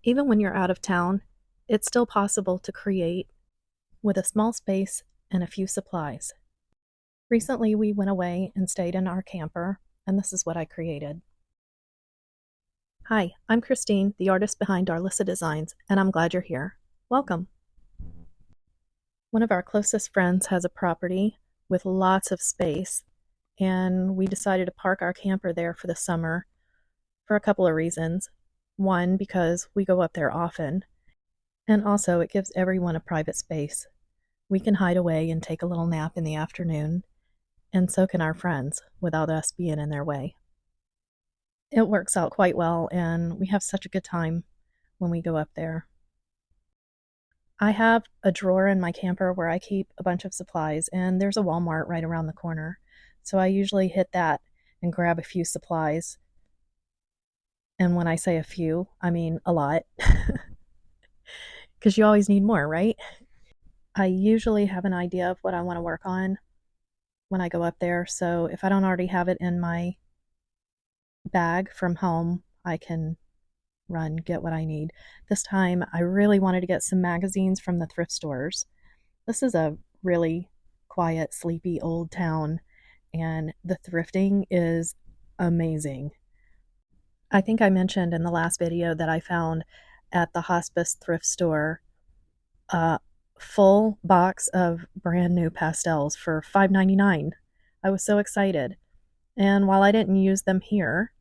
Even when you're out of town, it's still possible to create with a small space and a few supplies. Recently, we went away and stayed in our camper, and this is what I created. Hi, I'm Christine, the artist behind Arlissa Designs, and I'm glad you're here. Welcome. One of our closest friends has a property with lots of space, and we decided to park our camper there for the summer for a couple of reasons. One, because we go up there often, and also it gives everyone a private space. We can hide away and take a little nap in the afternoon, and so can our friends without us being in their way. It works out quite well, and we have such a good time when we go up there. I have a drawer in my camper where I keep a bunch of supplies, and there's a Walmart right around the corner. So I usually hit that and grab a few supplies. And when I say a few, I mean a lot, because you always need more, right? I usually have an idea of what I want to work on when I go up there. So if I don't already have it in my bag from home, I can run, get what I need. This time, I really wanted to get some magazines from the thrift stores. This is a really quiet, sleepy old town, and the thrifting is amazing. I think I mentioned in the last video that I found at the hospice thrift store a full box of brand new pastels for $5.99. I was so excited. And while I didn't use them here,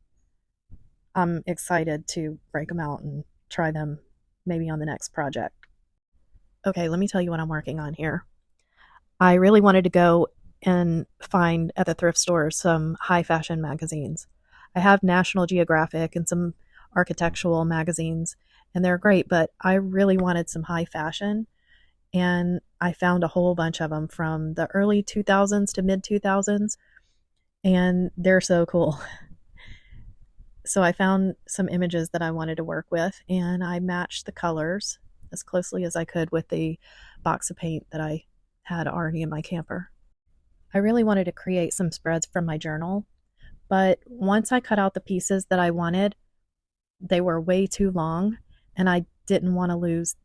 I'm excited to break them out and try them maybe on the next project. Okay, let me tell you what I'm working on here. I really wanted to go and find at the thrift store some high fashion magazines. I have National Geographic and some architectural magazines, and they're great, but I really wanted some high fashion, and I found a whole bunch of them from the early 2000s to mid 2000s, and they're so cool. So I found some images that I wanted to work with, and I matched the colors as closely as I could with the box of paint that I had already in my camper. I really wanted to create some spreads from my journal, but once I cut out the pieces that I wanted, they were way too long, and I didn't want to lose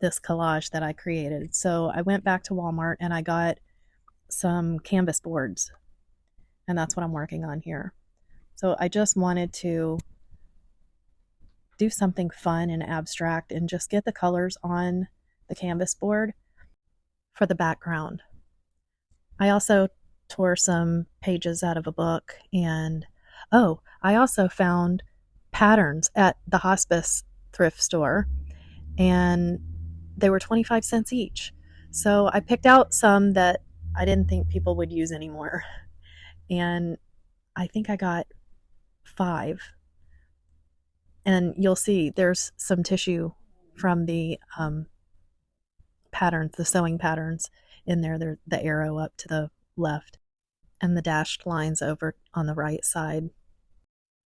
this collage that I created. So I went back to Walmart and I got some canvas boards, and that's what I'm working on here. So I just wanted to do something fun and abstract and just get the colors on the canvas board for the background. I also tore some pages out of a book, and oh, I also found patterns at the hospice thrift store, and they were 25 cents each. So I picked out some that I didn't think people would use anymore, and I think I got 5. And you'll see there's some tissue from the patterns, the sewing patterns in there. There's the arrow up to the left and the dashed lines over on the right side.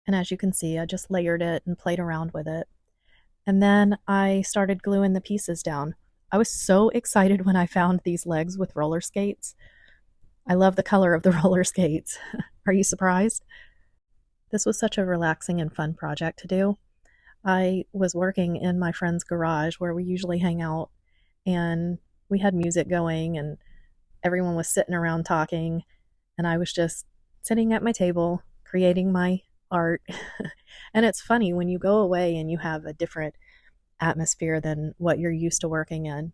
And as you can see, I just layered it and played around with it. And then I started gluing the pieces down. I was so excited when I found these legs with roller skates. I love the color of the roller skates. Are you surprised? This was such a relaxing and fun project to do. I was working in my friend's garage where we usually hang out, and we had music going, and everyone was sitting around talking, and I was just sitting at my table creating my art. And it's funny when you go away and you have a different atmosphere than what you're used to working in,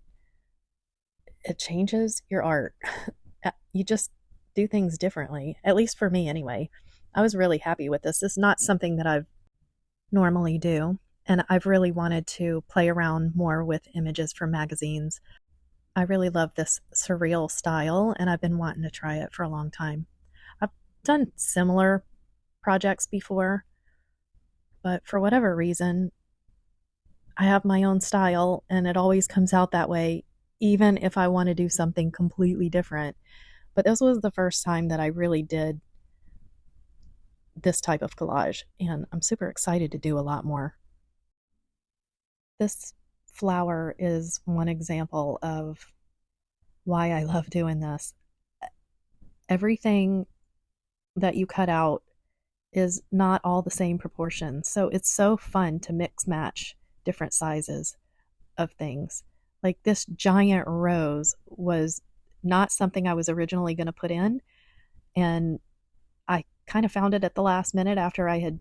it changes your art. You just do things differently, at least for me anyway. I was really happy with this. This is not something that I normally do, and I've really wanted to play around more with images from magazines. I really love this surreal style, and I've been wanting to try it for a long time. I've done similar projects before, but for whatever reason, I have my own style, and it always comes out that way, even if I want to do something completely different. But this was the first time that I really did this type of collage, and I'm super excited to do a lot more. This flower is one example of why I love doing this. Everything that you cut out is not all the same proportions, so it's so fun to mix match different sizes of things. Like this giant rose was not something I was originally going to put in, and I kind of found it at the last minute after I had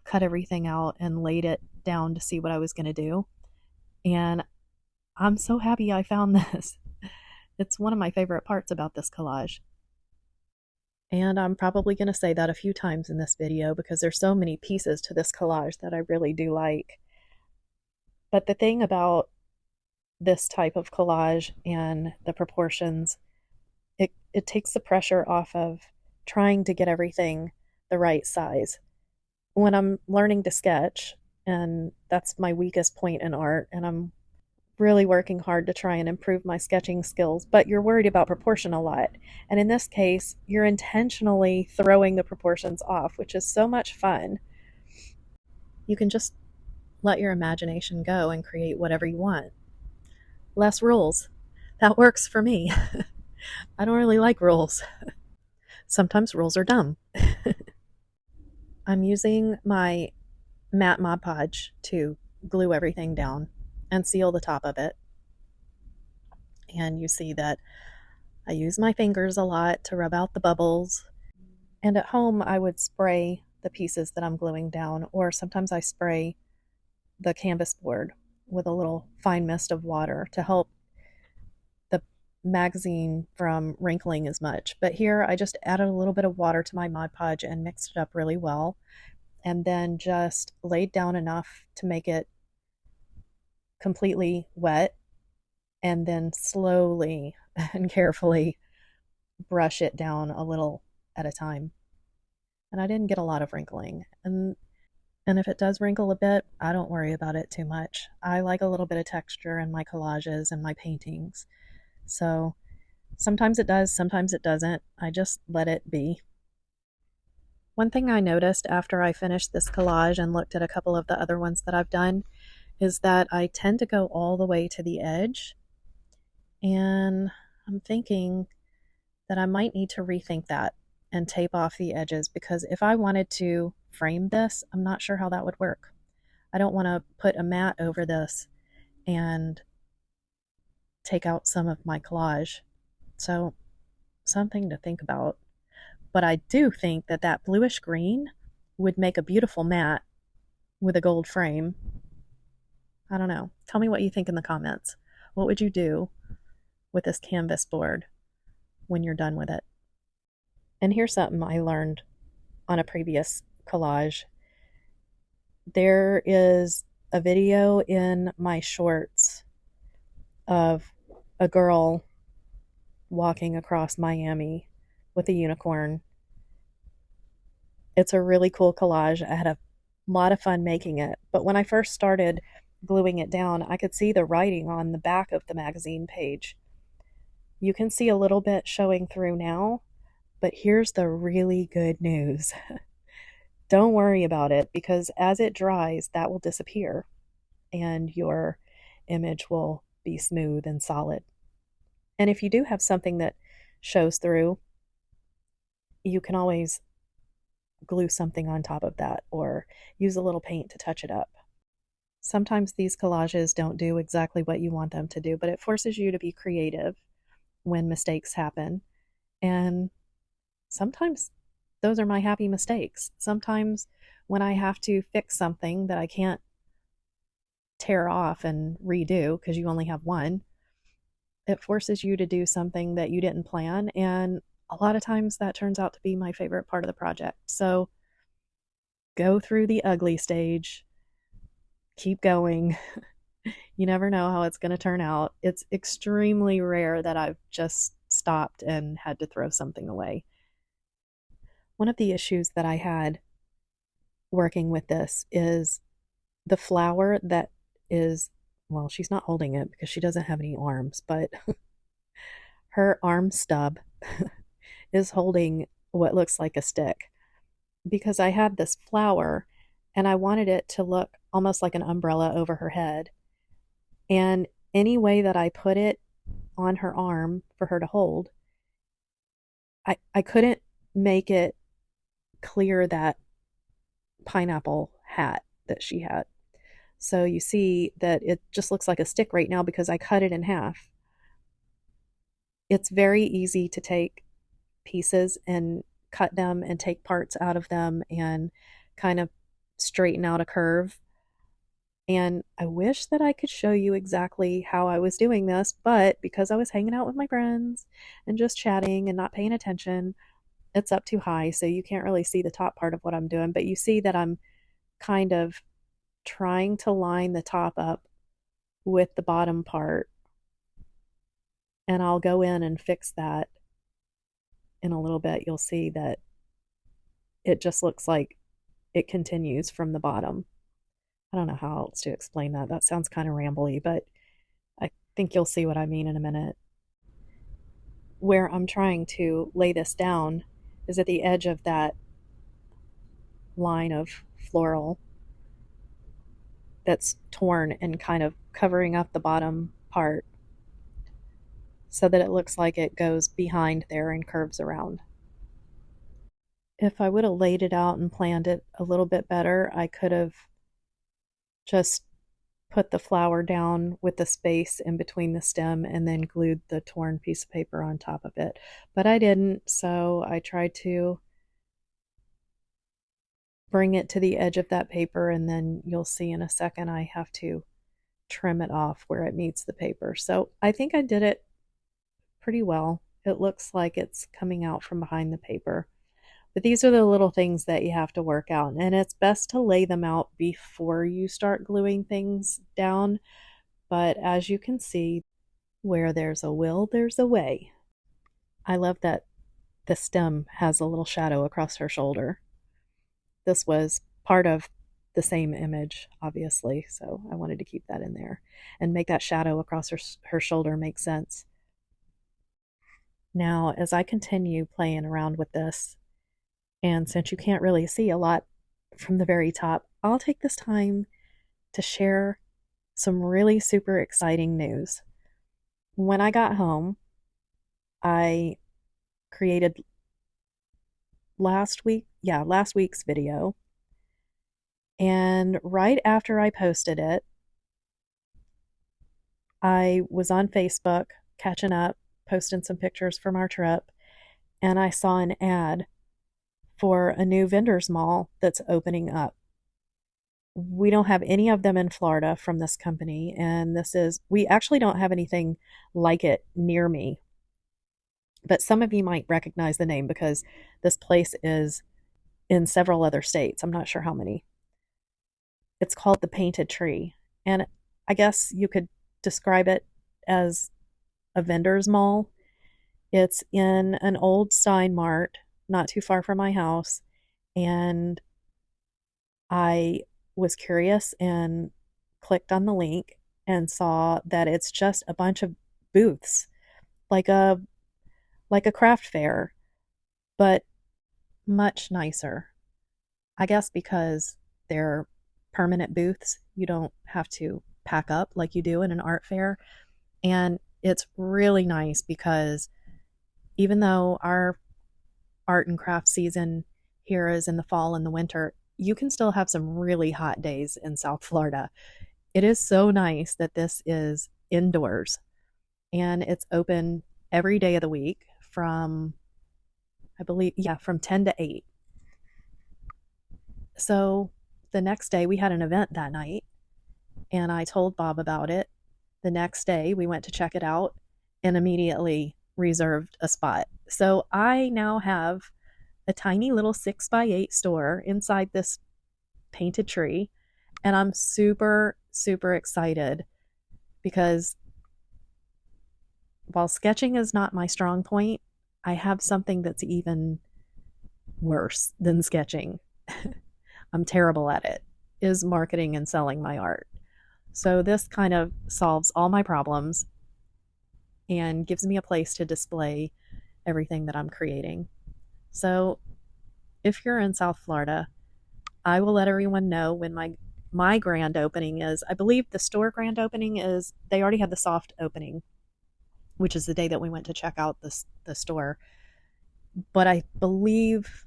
cut everything out and laid it down to see what I was going to do. And I'm so happy I found this. It's one of my favorite parts about this collage. And I'm probably going to say that a few times in this video because there's so many pieces to this collage that I really do like. But the thing about this type of collage and the proportions, it takes the pressure off of trying to get everything the right size. When I'm learning to sketch, and that's my weakest point in art, and I'm really working hard to try and improve my sketching skills, but you're worried about proportion a lot. And in this case, you're intentionally throwing the proportions off, which is so much fun. You can just let your imagination go and create whatever you want. Less rules. That works for me. I don't really like rules. Sometimes rules are dumb. I'm using my matte Mod Podge to glue everything down and seal the top of it. And you see that I use my fingers a lot to rub out the bubbles. And at home, I would spray the pieces that I'm gluing down, or sometimes I spray the canvas board with a little fine mist of water to help the magazine from wrinkling as much. But here, I just added a little bit of water to my Mod Podge and mixed it up really well, and then just laid down enough to make it completely wet, and then slowly and carefully brush it down a little at a time. And I didn't get a lot of wrinkling. And if it does wrinkle a bit, I don't worry about it too much. I like a little bit of texture in my collages and my paintings. So sometimes it does, sometimes it doesn't. I just let it be. One thing I noticed after I finished this collage and looked at a couple of the other ones that I've done is that I tend to go all the way to the edge. And I'm thinking that I might need to rethink that and tape off the edges, because if I wanted to frame this, I'm not sure how that would work. I don't want to put a mat over this and take out some of my collage. So, something to think about. But I do think that that bluish green would make a beautiful mat with a gold frame. I don't know. Tell me what you think in the comments. What would you do with this canvas board when you're done with it? And here's something I learned on a previous collage. There is a video in my shorts of a girl walking across Miami with a unicorn. It's a really cool collage. I had a lot of fun making it, but when I first started gluing it down, I could see the writing on the back of the magazine page. You can see a little bit showing through now, but here's the really good news. Don't worry about it, because as it dries, that will disappear and your image will be smooth and solid. And if you do have something that shows through, you can always glue something on top of that or use a little paint to touch it up. Sometimes these collages don't do exactly what you want them to do, but it forces you to be creative when mistakes happen. And sometimes those are my happy mistakes. Sometimes when I have to fix something that I can't tear off and redo because you only have one, it forces you to do something that you didn't plan. And a lot of times that turns out to be my favorite part of the project. So go through the ugly stage, keep going. You never know how it's going to turn out. It's extremely rare that I've just stopped and had to throw something away. One of the issues that I had working with this is the flower that is, well, she's not holding it because she doesn't have any arms, but her arm stub is holding what looks like a stick, because I had this flower and I wanted it to look almost like an umbrella over her head. And any way that I put it on her arm for her to hold, I couldn't make it clear that pineapple hat that she had. So you see that it just looks like a stick right now because I cut it in half. It's very easy to take pieces and cut them and take parts out of them and kind of straighten out a curve. And I wish that I could show you exactly how I was doing this, but because I was hanging out with my friends and just chatting and not paying attention, it's up too high, so you can't really see the top part of what I'm doing. But you see that I'm kind of trying to line the top up with the bottom part, and I'll go in and fix that in a little bit. You'll see that it just looks like it continues from the bottom. I don't know how else to explain that. That sounds kind of rambly, but I think you'll see what I mean in a minute. Where I'm trying to lay this down is at the edge of that line of floral that's torn and kind of covering up the bottom part so that it looks like it goes behind there and curves around. If I would have laid it out and planned it a little bit better, I could have just put the flower down with the space in between the stem and then glued the torn piece of paper on top of it. But I didn't, so I tried to bring it to the edge of that paper, and then you'll see in a second I have to trim it off where it meets the paper. So I think I did it pretty well. It looks like it's coming out from behind the paper. But these are the little things that you have to work out, and it's best to lay them out before you start gluing things down. But as you can see, where there's a will, there's a way. I love that the stem has a little shadow across her shoulder. This was part of the same image, obviously, so I wanted to keep that in there and make that shadow across her shoulder make sense. Now, as I continue playing around with this, and since you can't really see a lot from the very top, I'll take this time to share some really super exciting news. When I got home, I created last week's video. And right after I posted it, I was on Facebook catching up, posting some pictures from our trip, and I saw an ad for a new vendors mall that's opening up. We don't have any of them in Florida from this company, and we actually don't have anything like it near me. But some of you might recognize the name because this place is in several other states. I'm not sure how many. It's called the Painted Tree, and I guess you could describe it as a vendor's mall. It's in an old Stein Mart, not too far from my house, and I was curious and clicked on the link and saw that it's just a bunch of booths, like a craft fair, but much nicer. I guess because they're permanent booths, you don't have to pack up like you do in an art fair. And it's really nice because even though our art and craft season here is in the fall and the winter, you can still have some really hot days in South Florida. It is so nice that this is indoors and it's open every day of the week from, I believe, yeah, from 10 to 8. So the next day we had an event that night and I told Bob about it. The next day we went to check it out and immediately reserved a spot. So I now have a tiny little 6x8 store inside this painted tree, and I'm super, super excited because while sketching is not my strong point, I have something that's even worse than sketching. I'm terrible at it, is marketing and selling my art. So this kind of solves all my problems and gives me a place to display everything that I'm creating. So if you're in South Florida, I will let everyone know when my grand opening is. I believe the store grand opening is, they already had the soft opening, which is the day that we went to check out the store. But I believe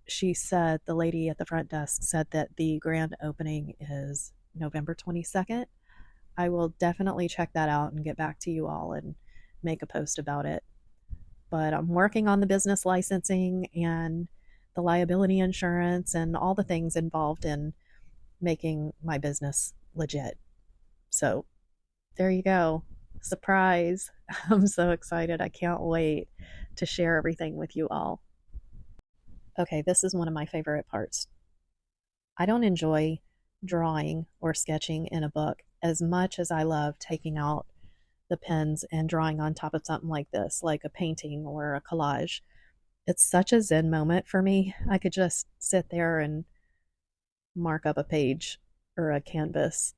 she said, the lady at the front desk said that the grand opening is November 22nd. I will definitely check that out and get back to you all and make a post about it. But I'm working on the business licensing and the liability insurance and all the things involved in making my business legit. So there you go. Surprise. I'm so excited. I can't wait to share everything with you all. Okay, this is one of my favorite parts. I don't enjoy drawing or sketching in a book as much as I love taking out the pens and drawing on top of something like this, like a painting or a collage. It's such a zen moment for me. I could just sit there and mark up a page or a canvas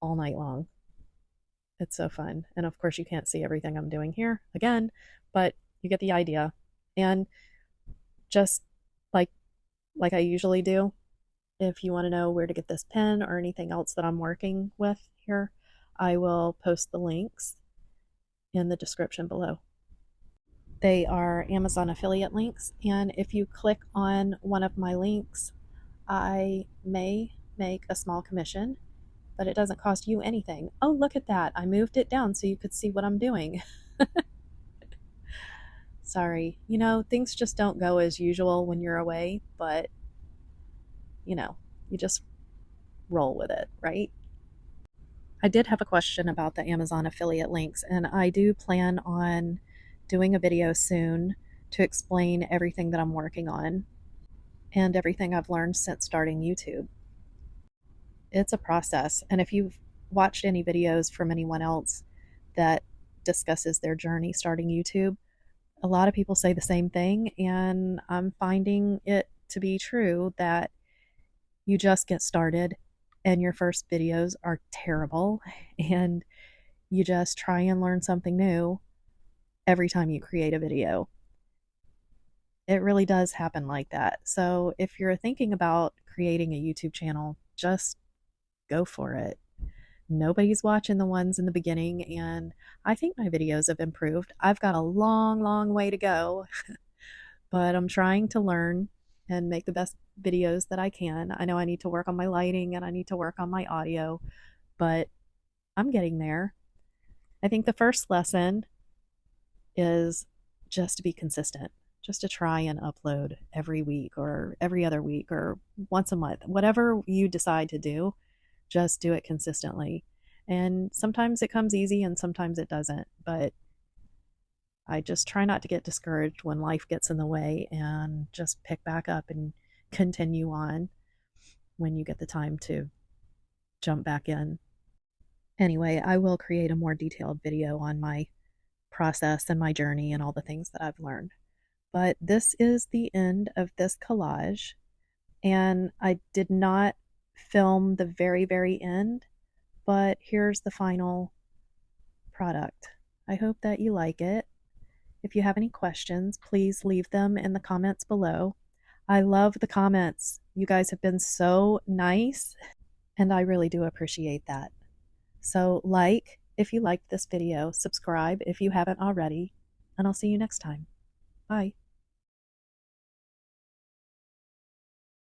all night long. It's so fun. And of course, you can't see everything I'm doing here again, but you get the idea. And just like like I usually do, if you want to know where to get this pen or anything else that I'm working with here, I will post the links in the description below. They are Amazon affiliate links, and if you click on one of my links, I may make a small commission, but it doesn't cost you anything. Oh, look at that. I moved it down so you could see what I'm doing. Sorry. Things just don't go as usual when you're away, but you know, you just roll with it, right? I did have a question about the Amazon affiliate links, and I do plan on doing a video soon to explain everything that I'm working on and everything I've learned since starting YouTube. It's a process, and if you've watched any videos from anyone else that discusses their journey starting YouTube, a lot of people say the same thing, and I'm finding it to be true that you just get started and your first videos are terrible, and you just try and learn something new every time you create a video. It really does happen like that. So if you're thinking about creating a YouTube channel, just go for it. Nobody's watching the ones in the beginning, and I think my videos have improved. I've got a long, long way to go, but I'm trying to learn and make the best videos that I can. I know I need to work on my lighting and I need to work on my audio, but I'm getting there. I think the first lesson is just to be consistent, just to try and upload every week or every other week or once a month. Whatever you decide to do, just do it consistently. And sometimes it comes easy and sometimes it doesn't, but I just try not to get discouraged when life gets in the way and just pick back up and continue on when you get the time to jump back in. Anyway, I will create a more detailed video on my process and my journey and all the things that I've learned. But this is the end of this collage, and I did not film the very, very end, but here's the final product. I hope that you like it. If you have any questions, please leave them in the comments below. I love the comments. You guys have been so nice, and I really do appreciate that. So like if you liked this video, subscribe if you haven't already, and I'll see you next time. Bye.